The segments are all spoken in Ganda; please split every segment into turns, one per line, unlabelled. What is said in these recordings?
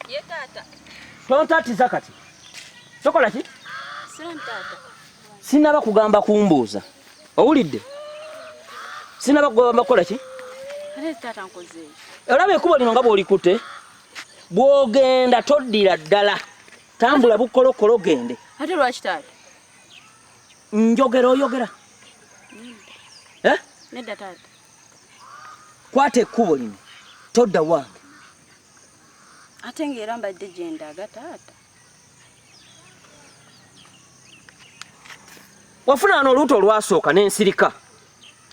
Ye tata.
Tontatiza kati. Sokola ki?
Tata.
Sinaba kugamba kumbuuza. Owulidde? Sinaba kugamba kola ki?
Ale tata nkoze.
Olaba ekkubo lino nga bw'olikute. Bw'ogenda toddira ddala. Tambula bukolokolo gende.
Ate lwaki tata?
Njogera oyogera.
Nedda tata.
Kwata ekkubo lino. Todda wange.
Ate ng'era mbadde gye ndaga tata.
Wafuna ano oluuto olwasooka n'ensirika.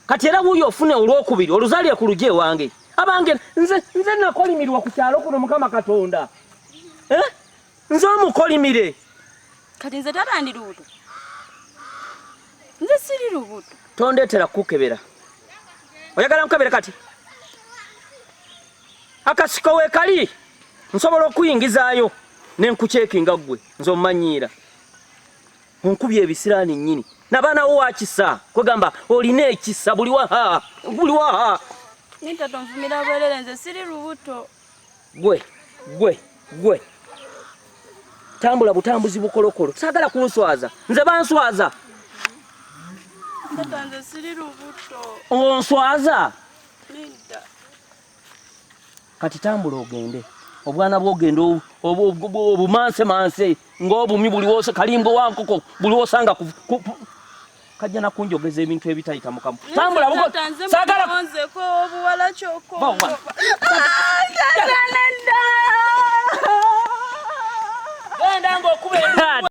Kati era wuuyo ofune olwokubiri oluzaalye ku lugye wange. Abange nze nakolimirwa ku kyalo kuno Mukama Katonda. Nze omukolimire.
Kati nze tata ndi lubuto. Nze siri lubuto.
Tondeetera kukebera. Oyagala nkebere kati? Akasiko weekali. Nsobola okuyingizaayo n'enkuceekinga ggwe nze omanyiira. Onkubye ebisiraani nnyini. N'abaanawo wakisa kwegamba olina ekisa buli waha.
Ni tata nvumira bwerere nze siri lubuto.
Gwe. Tambula butambuzi bukolokolo. Saagala kunswaza. Nze banswaza.
Tata nze siri lubuto.
Onswaza?
Nedda.
Kati tambula ogende. Obwana bwogenda obumanse ng'obumi buli wose kalimbo wankoko buli wosanga kajja nakunjogeza ebintu ebitayita Mukama. Tambula buko.
Saagala nzeko obuwala kyoko. Genda ng'okuba